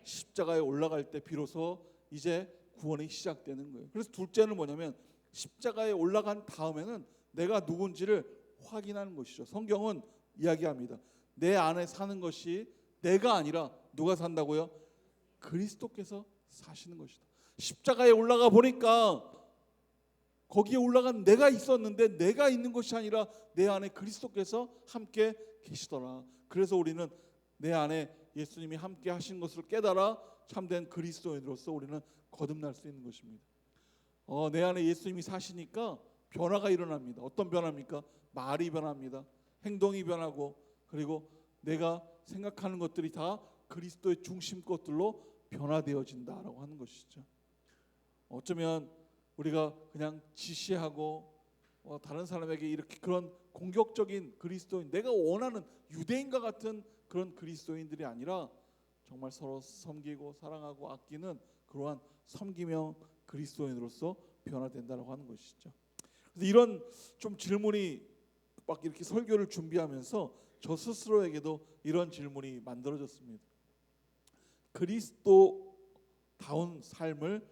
S1: 십자가에 올라갈 때 비로소 이제 구원이 시작되는 거예요. 그래서 둘째는 뭐냐면 십자가에 올라간 다음에는 내가 누군지를 확인하는 것이죠. 성경은 이야기합니다. 내 안에 사는 것이 내가 아니라 누가 산다고요? 그리스도께서 사시는 것이다. 십자가에 올라가 보니까 거기에 올라간 내가 있었는데 내가 있는 것이 아니라 내 안에 그리스도께서 함께 계시더라. 그래서 우리는 내 안에 예수님이 함께 하신 것을 깨달아 참된 그리스도인으로서 우리는 거듭날 수 있는 것입니다. 내 안에 예수님이 사시니까 변화가 일어납니다. 어떤 변화입니까? 말이 변합니다. 행동이 변하고 그리고 내가 생각하는 것들이 다 그리스도의 중심 것들로 변화되어진다라고 하는 것이죠. 어쩌면 우리가 그냥 지시하고 다른 사람에게 이렇게 그런 공격적인 그리스도인, 내가 원하는 유대인과 같은 그런 그리스도인들이 아니라 정말 서로 섬기고 사랑하고 아끼는 그러한 섬기며 그리스도인으로서 변화된다라고 하는 것이죠. 그래서 이런 좀 질문이 막 이렇게 설교를 준비하면서 저 스스로에게도 이런 질문이 만들어졌습니다. 그리스도다운 삶을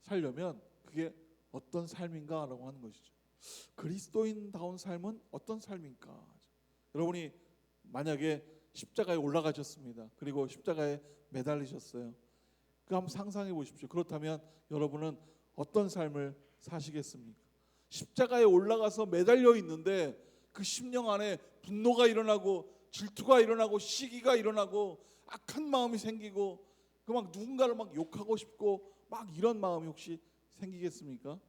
S1: 살려면 그게 어떤 삶인가라고 하는 것이죠. 그리스도인다운 삶은 어떤 삶인가? 여러분이 만약에 십자가에 올라가셨습니다. 그리고 십자가에 매달리셨어요. 그 한번 상상해 보십시오. 그렇다면 여러분은 어떤 삶을 사시겠습니까? 십자가에 올라가서 매달려 있는데 그 심령 안에 분노가 일어나고 질투가 일어나고 시기가 일어나고 악한 마음이 생기고 그 막 누군가를 막 욕하고 싶고 막 이런 마음이 혹시 생기겠습니까?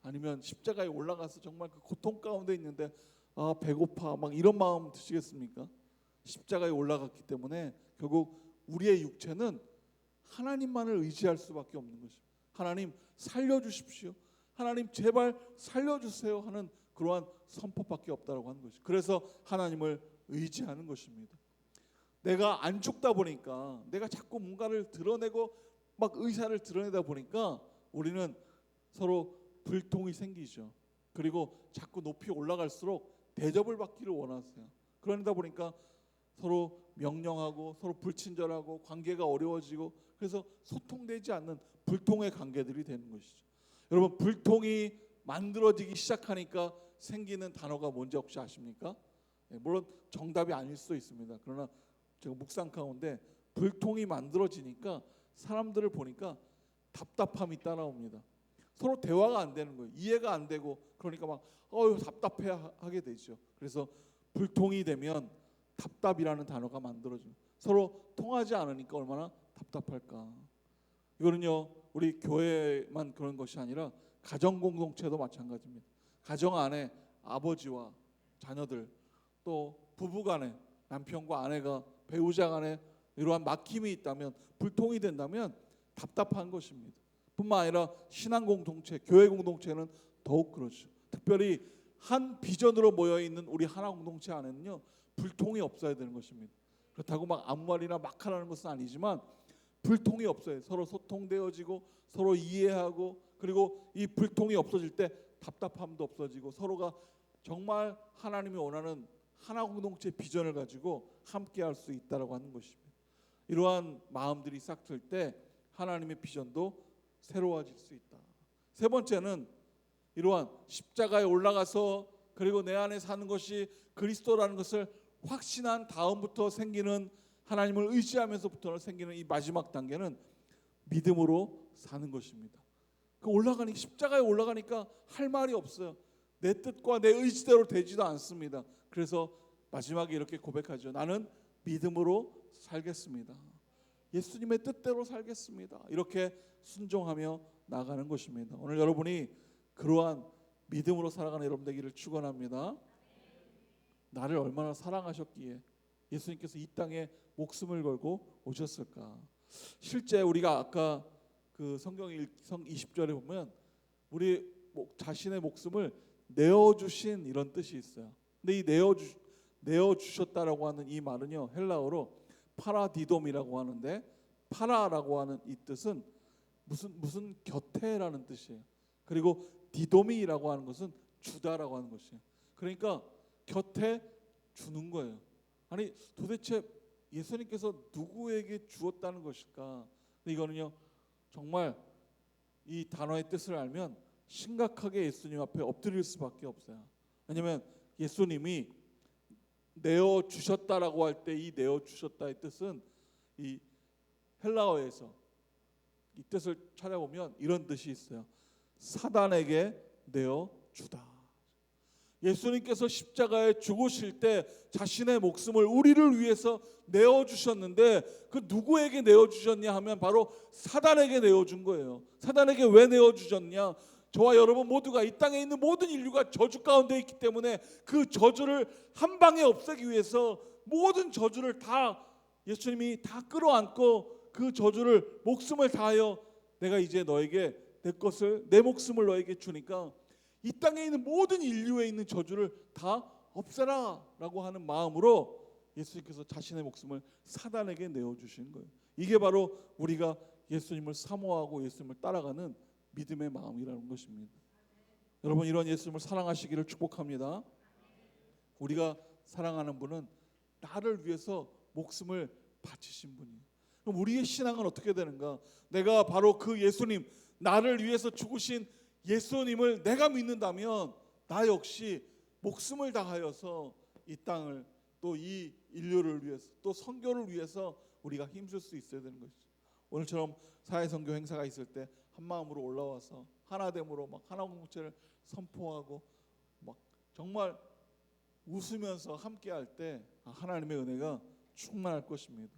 S1: 아니면 십자가에 올라가서 정말 그 고통 가운데 있는데 배고파 막 이런 마음 드시겠습니까? 십자가에 올라갔기 때문에 결국 우리의 육체는 하나님만을 의지할 수밖에 없는 것입니다. 하나님 살려주십시오. 하나님 제발 살려주세요 하는 그러한 선포밖에 없다라고 하는 것이죠. 그래서 하나님을 의지하는 것입니다. 내가 안 죽다 보니까 내가 자꾸 뭔가를 드러내고 막 의사를 드러내다 보니까 우리는 서로 불통이 생기죠. 그리고 자꾸 높이 올라갈수록 대접을 받기를 원하세요. 그러다 보니까 서로 명령하고 서로 불친절하고 관계가 어려워지고, 그래서 소통되지 않는 불통의 관계들이 되는 것이죠. 여러분, 불통이 만들어지기 시작하니까 생기는 단어가 뭔지 혹시 아십니까? 물론 정답이 아닐 수도 있습니다. 그러나 제가 묵상 가운데 불통이 만들어지니까 사람들을 보니까 답답함이 따라옵니다. 서로 대화가 안 되는 거예요. 이해가 안 되고, 그러니까 막 답답해 하게 되죠. 그래서 불통이 되면 답답이라는 단어가 만들어져요. 서로 통하지 않으니까 얼마나 답답할까. 이거는요, 우리 교회만 그런 것이 아니라 가정 공동체도 마찬가지입니다. 가정 안에 아버지와 자녀들, 또 부부 간에 남편과 아내가, 배우자 간에 이러한 막힘이 있다면, 불통이 된다면 답답한 것입니다. 뿐만 아니라 신앙 공동체, 교회 공동체는 더욱 그렇죠. 특별히 한 비전으로 모여 있는 우리 하나 공동체 안에는요, 불통이 없어야 되는 것입니다. 그렇다고 막 아무 말이나 막 하라는 것은 아니지만 불통이 없어요. 서로 소통되어지고 서로 이해하고, 그리고 이 불통이 없어질 때 답답함도 없어지고, 서로가 정말 하나님이 원하는 하나 공동체 비전을 가지고 함께할 수 있다라고 하는 것입니다. 이러한 마음들이 싹틀 때 하나님의 비전도 새로워질 수 있다. 세 번째는 이러한 십자가에 올라가서 그리고 내 안에 사는 것이 그리스도라는 것을 확신한 다음부터 생기는, 하나님을 의지하면서부터 생기는 이 마지막 단계는 믿음으로 사는 것입니다. 그 올라가니, 십자가에 올라가니까 할 말이 없어요. 내 뜻과 내 의지대로 되지도 않습니다. 그래서 마지막에 이렇게 고백하죠. 나는 믿음으로 살겠습니다. 예수님의 뜻대로 살겠습니다. 이렇게 순종하며 나가는 것입니다. 오늘 여러분이 그러한 믿음으로 살아가는 여러분 되기를 축원합니다. 나를 얼마나 사랑하셨기에 예수님께서 이 땅에 목숨을 걸고 오셨을까. 실제 우리가 아까 그 성경 20절에 보면 우리 자신의 목숨을 내어주신 이런 뜻이 있어요. 근데 이 내어주셨다라고 하는 이 말은요, 헬라어로 파라디돔이라고 하는데, 파라라고 하는 이 뜻은 무슨 곁에라는 뜻이에요. 그리고 디돔이라고 하는 것은 주다라고 하는 것이에요. 그러니까 곁에 주는 거예요. 아니, 도대체 예수님께서 누구에게 주었다는 것일까? 근데 이거는요, 정말 이 단어의 뜻을 알면 심각하게 예수님 앞에 엎드릴 수밖에 없어요. 왜냐하면 예수님이 내어 주셨다라고 할 때 이 내어 주셨다의 뜻은 이 헬라어에서 이 뜻을 찾아보면 이런 뜻이 있어요. 사단에게 내어 주다. 예수님께서 십자가에 죽으실 때 자신의 목숨을 우리를 위해서 내어주셨는데, 그 누구에게 내어주셨냐 하면 바로 사단에게 내어준 거예요. 사단에게 왜 내어주셨냐? 저와 여러분 모두가, 이 땅에 있는 모든 인류가 저주 가운데 있기 때문에 그 저주를 한 방에 없애기 위해서 모든 저주를 다 예수님이 다 끌어안고, 그 저주를 목숨을 다하여 내가 이제 너에게 내 목숨을 너에게 주니까 이 땅에 있는 모든 인류에 있는 저주를 다 없애라 라고 하는 마음으로 예수님께서 자신의 목숨을 사단에게 내어주신 거예요. 이게 바로 우리가 예수님을 사모하고 예수님을 따라가는 믿음의 마음이라는 것입니다. 여러분, 이런 예수님을 사랑하시기를 축복합니다. 우리가 사랑하는 분은 나를 위해서 목숨을 바치신 분이에요. 그럼 우리의 신앙은 어떻게 되는가? 내가 바로 그 예수님, 나를 위해서 죽으신 예수님을 내가 믿는다면 나 역시 목숨을 다하여서 이 땅을, 또 이 인류를 위해서, 또 선교를 위해서 우리가 힘쓸 수 있어야 되는 것이죠. 오늘처럼 사회선교 행사가 있을 때 한 마음으로 올라와서 하나됨으로 막 하나 공동체를 선포하고 막 정말 웃으면서 함께할 때 하나님의 은혜가 충만할 것입니다.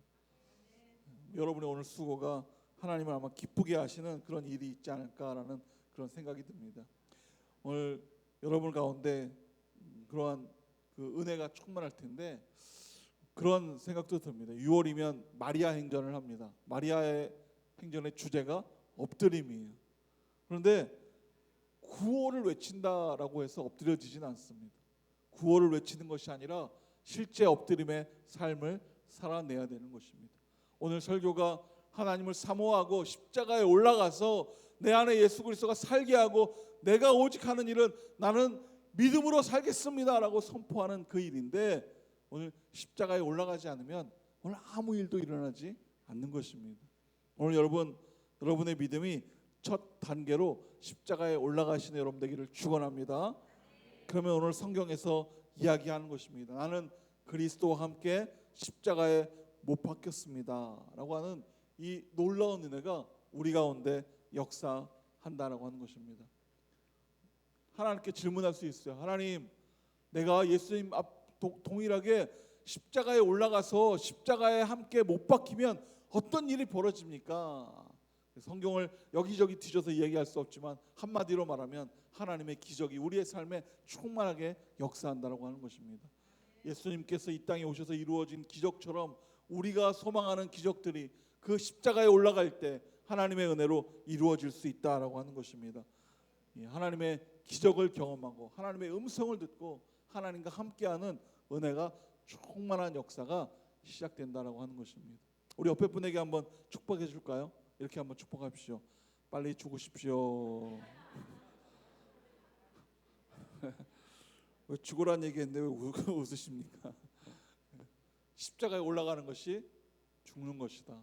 S1: 여러분의 오늘 수고가 하나님을 아마 기쁘게 하시는 그런 일이 있지 않을까라는 그런 생각이 듭니다. 오늘 여러분 가운데 그러한 그 은혜가 충만할 텐데, 그런 생각도 듭니다. 6월이면 마리아 행전을 합니다. 마리아의 행전의 주제가 엎드림이에요. 그런데 구호를 외친다라고 해서 엎드려지지는 않습니다. 구호를 외치는 것이 아니라 실제 엎드림의 삶을 살아내야 되는 것입니다. 오늘 설교가 하나님을 사모하고 십자가에 올라가서 내 안에 예수 그리스도가 살게 하고 내가 오직 하는 일은 나는 믿음으로 살겠습니다라고 선포하는 그 일인데, 오늘 십자가에 올라가지 않으면 오늘 아무 일도 일어나지 않는 것입니다. 오늘 여러분의 믿음이 첫 단계로 십자가에 올라가시는 여러분 되기를 축원합니다. 그러면 오늘 성경에서 이야기하는 것입니다. 나는 그리스도와 함께 십자가에 못 박혔습니다 라고 하는 이 놀라운 은혜가 우리 가운데 역사한다라고 하는 것입니다. 하나님께 질문할 수 있어요. 하나님, 내가 예수님 앞 동일하게 십자가에 올라가서 십자가에 함께 못 박히면 어떤 일이 벌어집니까? 성경을 여기저기 뒤져서 이야기할 수 없지만 한마디로 말하면 하나님의 기적이 우리의 삶에 충만하게 역사한다라고 하는 것입니다. 예수님께서 이 땅에 오셔서 이루어진 기적처럼 우리가 소망하는 기적들이 그 십자가에 올라갈 때 하나님의 은혜로 이루어질 수 있다라고 하는 것입니다. 하나님의 기적을 경험하고 하나님의 음성을 듣고 하나님과 함께하는 은혜가 충만한 역사가 시작된다라고 하는 것입니다. 우리 옆에 분에게 한번 축복해 줄까요? 이렇게 한번 축복하십시오. 빨리 죽으십시오. 왜 죽으란 얘기했는데 왜 웃으십니까? 십자가에 올라가는 것이 죽는 것이다.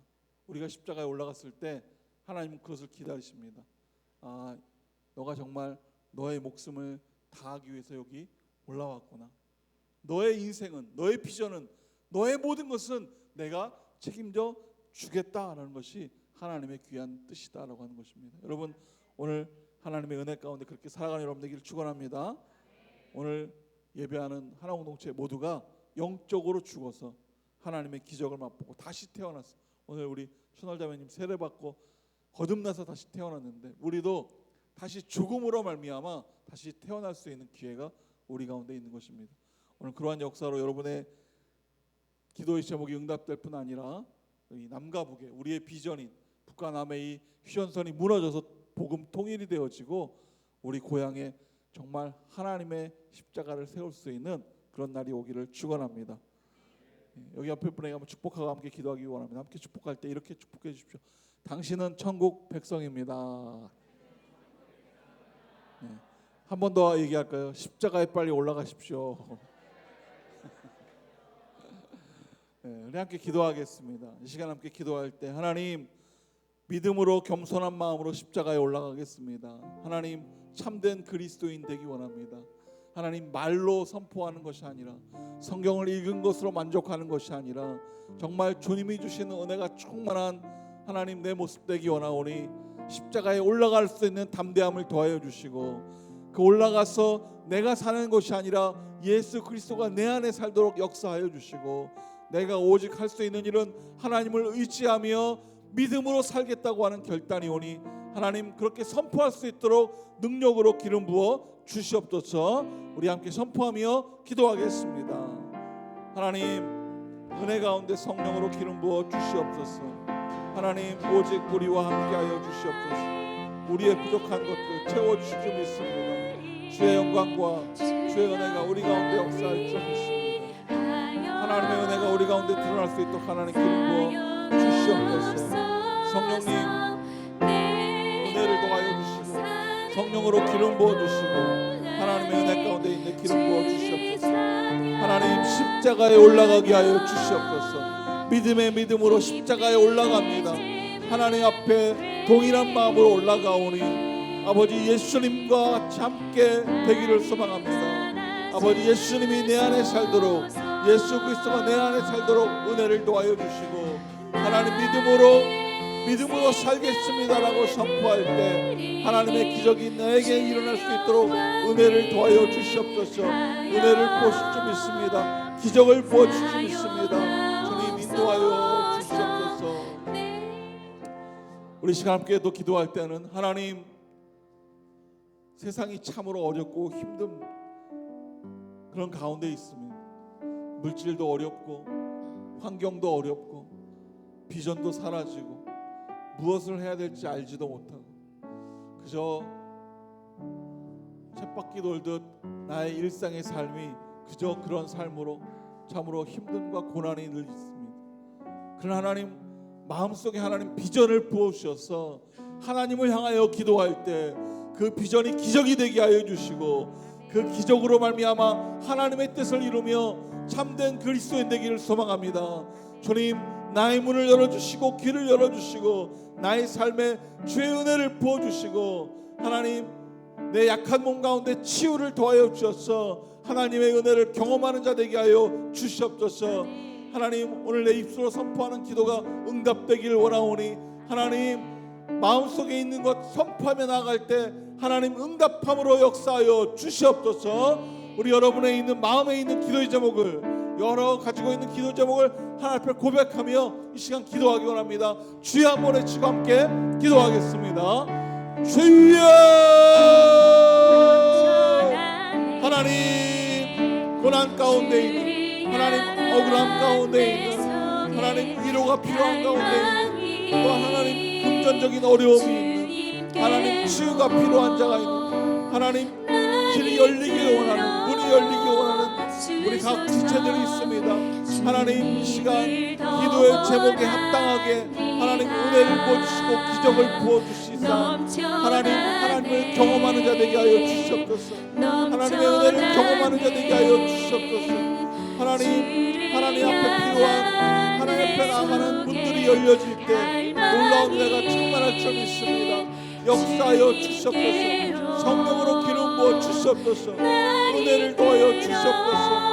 S1: 우리가 십자가에 올라갔을 때 하나님은 그것을 기다리십니다. 아, 너가 정말 너의 목숨을 다하기 위해서 여기 올라왔구나. 너의 인생은, 너의 비전은, 너의 모든 것은 내가 책임져 주겠다라는 것이 하나님의 귀한 뜻이다라고 하는 것입니다. 여러분, 오늘 하나님의 은혜 가운데 그렇게 살아가는 여러분 되기를 축원합니다. 오늘 예배하는 하나 공동체 모두가 영적으로 죽어서 하나님의 기적을 맛보고 다시 태어났어. 오늘 우리春월자매님 세례받고 거듭나서 다시 태어났는데, 우리도 다시 죽음으로 말미암아 다시 태어날 수 있는 기회가 우리 가운데 있는 것입니다. 오늘 그러한 역사로 여러분의 기도의 제목이 응답될 뿐 아니라 이 남과 북의 우리의 비전인 북과 남의 이 휴전선이 무너져서 복음 통일이 되어지고 우리 고향에 정말 하나님의 십자가를 세울 수 있는 그런 날이 오기를 축원합니다. 여기 옆에 분에게 한번 축복하고 함께 기도하기 원합니다. 함께 축복할 때 이렇게 축복해 주십시오. 당신은 천국 백성입니다. 한 번 더 얘기할까요? 십자가에 빨리 올라가십시오. 우리 함께 기도하겠습니다. 이 시간 함께 기도할 때 하나님, 믿음으로 겸손한 마음으로 십자가에 올라가겠습니다. 하나님, 참된 그리스도인 되기 원합니다. 하나님, 말로 선포하는 것이 아니라 성경을 읽은 것으로 만족하는 것이 아니라 정말 주님이 주시는 은혜가 충만한 하나님 내 모습 되기 원하오니 십자가에 올라갈 수 있는 담대함을 더하여 주시고, 그 올라가서 내가 사는 것이 아니라 예수 그리스도가 내 안에 살도록 역사하여 주시고, 내가 오직 할 수 있는 일은 하나님을 의지하며 믿음으로 살겠다고 하는 결단이 오니 하나님, 그렇게 선포할 수 있도록 능력으로 기름 부어 주시옵소서. 우리 함께 선포하며 기도하겠습니다. 하나님, 은혜 가운데 성령으로 기름 부어 주시옵소서. 하나님, 오직 우리와 함께하여 주시옵소서. 우리의 부족한 것들 채워주실 줄 믿습니다. 주의 영광과 주의 은혜가 우리 가운데 역사할 줄 믿습니다. 하나님의 은혜가 우리 가운데 드러날 수 있도록 하나님 기름 부어 주시옵소서. 성령님, 은혜를 더하여 주시고 성령으로 기름 부어 주시고 하나님의 은혜 가운데 있는 기름 부어 주시옵소서. 하나님, 십자가에 올라가게 하여 주시옵소서. 믿음의 믿음으로 십자가에 올라갑니다. 하나님 앞에 동일한 마음으로 올라가오니 아버지, 예수님과 같이 함께 되기를 소망합니다. 아버지, 예수님이 내 안에 살도록, 예수 그리스도가 내 안에 살도록 은혜를 도와여 주시고, 하나님, 믿음으로 살겠습니다라고 선포할 때 하나님의 기적이 나에게 일어날 수 있도록 은혜를 도와여 주시옵소서. 은혜를 부으실 줄 믿습니다. 기적을 부어주실 줄 믿습니다. 주님, 인도하여 주시옵소서. 우리 시간 함께 또 기도할 때는 하나님, 세상이 참으로 어렵고 힘든 그런 가운데 있습니다. 물질도 어렵고 환경도 어렵고 비전도 사라지고 무엇을 해야 될지 알지도 못하고 그저 쳇바퀴 돌듯 나의 일상의 삶이 그저 그런 삶으로 참으로 힘듦과 고난이 늘 있습니다. 그러나 하나님, 마음속에 하나님 비전을 부어주셔서 하나님을 향하여 기도할 때 그 비전이 기적이 되게 하여 주시고 그 기적으로 말미암아 하나님의 뜻을 이루며 참된 그리스도인 되기를 소망합니다. 주님, 나의 문을 열어주시고 길을 열어주시고 나의 삶에 주의 은혜를 부어주시고 하나님, 내 약한 몸 가운데 치유를 도하여 주셔서 하나님의 은혜를 경험하는 자 되게 하여 주시옵소서. 하나님, 오늘 내 입술로 선포하는 기도가 응답되기를 원하오니 하나님, 마음속에 있는 것 선포하며 나아갈 때 하나님 응답함으로 역사하여 주시옵소서. 우리 여러분의 있는 마음에 있는 기도의 제목을, 여러 가지고 있는 기도 제목을 하나님 앞에 고백하며 이 시간 기도하기 원합니다. 주여 한번 외치고 함께 기도하겠습니다. 주여! 하나님, 고난 가운데 있는 하나님, 억울함 가운데 있는 하나님, 위로가 필요한 가운데 있는 또 하나님, 금전적인 어려움이 있는 하나님, 치유가 필요한 자가 있는 하나님, 길이 열리기를 원하는, 문이 열리기를 원하는 우리 각 지체들이 있습니다. 하나님, 이 시간 기도의 제목에 합당하게 하나님 은혜를 부어주시고 기적을 부어주시사 하나님, 하나님을 경험하는 자 되게 하여 주시옵소서. 하나님의 은혜를 경험하는 자 되게 하여 주시옵소서. 하나님, 하나님 앞에 필요한, 하나님 앞에 나가는 문들이 열려질 때 놀라운 은혜가 충만할 줄 믿습니다. 역사하여 주시옵소서. 성령으로 기름 부어 주시옵소서. 은혜를 더하여 주시옵소서.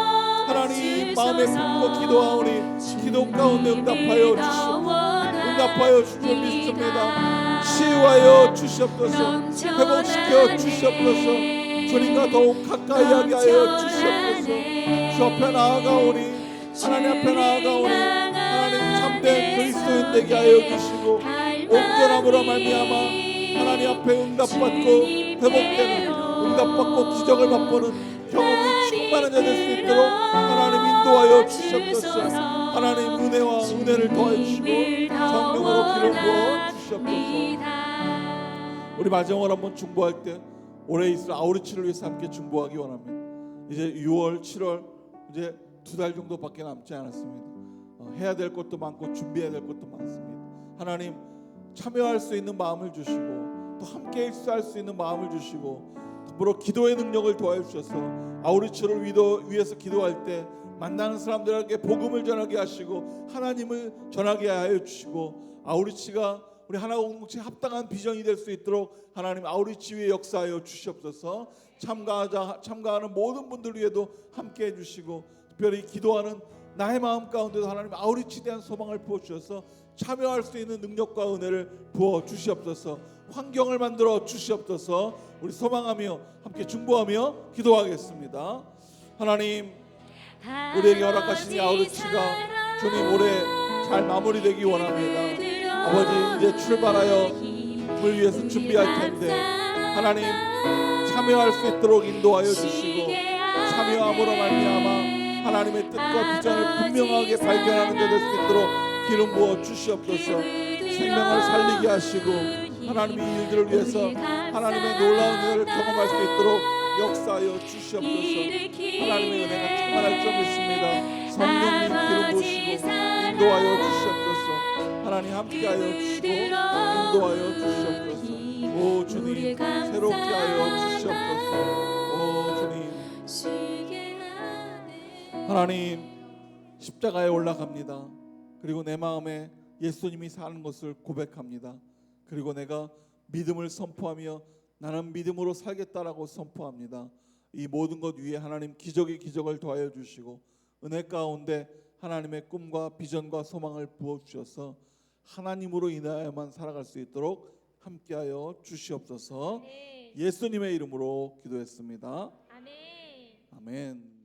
S1: 하나님, 마음에 품고 기도하오니 기도 가운데 응답하여 주시옵소서. 응답하여 주실 믿습니다. 치유하여 주시옵소서. 회복시켜 주시옵소서. 주님과 더욱 가까이 하게 하여 주시옵소서. 주 앞에 나아가오니, 하나님 앞에 나아가오니 하나님, 참된 그리스도인 되게 하여 주시고 온전함으로 말미암아 하나님 앞에 응답받고 회복되는, 응답받고 기적을 맛보는 경험이 충만한 자 될 수 있도록 하나님 인도하여 주시옵소서. 하나님, 은혜와 은혜를 더해 주시고 성령으로 기름 부어 주시옵소서. 우리 마지막으로 한번 중보할 때 올해 있을 아우리치를 위해서 함께 중보하기 원합니다. 이제 6월, 7월 이제 2달 정도밖에 남지 않았습니다. 해야 될 것도 많고 준비해야 될 것도 많습니다. 하나님, 참여할 수 있는 마음을 주시고 또 함께 일수할 수 있는 마음을 주시고 더불어 기도의 능력을 도와주셔서 아우리치를 위해서 기도할 때 만나는 사람들에게 복음을 전하게 하시고 하나님을 전하게 하여 주시고 아우리치가 우리 하나 공동체에 합당한 비전이 될 수 있도록 하나님, 아우리치 위에 역사하여 주시옵소서. 참가하는 모든 분들 위에도 함께 해주시고 특별히 기도하는 나의 마음 가운데도 하나님, 아우리치에 대한 소망을 부어주셔서 참여할 수 있는 능력과 은혜를 부어 주시옵소서. 환경을 만들어 주시옵소서. 우리 소망하며 함께 중보하며 기도하겠습니다. 하나님, 우리에게 허락하신 이 아우리치가 주님 올해 잘 마무리되기 원합니다. 아버지, 이제 출발하여 을 위해서 준비할 텐데 하나님, 참여할 수 있도록 인도하여 주시고 참여함으로 말미암아 하나님의 뜻과 비전을 분명하게 발견하는 데 될 수 있도록 기름 부어 주시옵소서. 생명을 살리게 하시고 하나님의 이 일들을 위해서 하나님의 놀라운 은혜를 경험할 수 있도록 역사하여 주시옵소서. 하나님의 은혜가 충만할 줄 믿습니다. 성령님 기름 부으시고 인도하여 주시옵소서. 하나님, 함께하여 주시고 인도하여 주시옵소서. 오 주님, 새롭게 하여 주시옵소서. 오 주님, 하나님, 십자가에 올라갑니다. 그리고 내 마음에 예수님이 사는 것을 고백합니다. 그리고 내가 믿음을 선포하며 나는 믿음으로 살겠다라고 선포합니다. 이 모든 것 위에 하나님 기적의 기적을 더하여 주시고 은혜 가운데 하나님의 꿈과 비전과 소망을 부어주셔서 하나님으로 인하여만 살아갈 수 있도록 함께하여 주시옵소서. 예수님의 이름으로 기도했습니다. 아멘.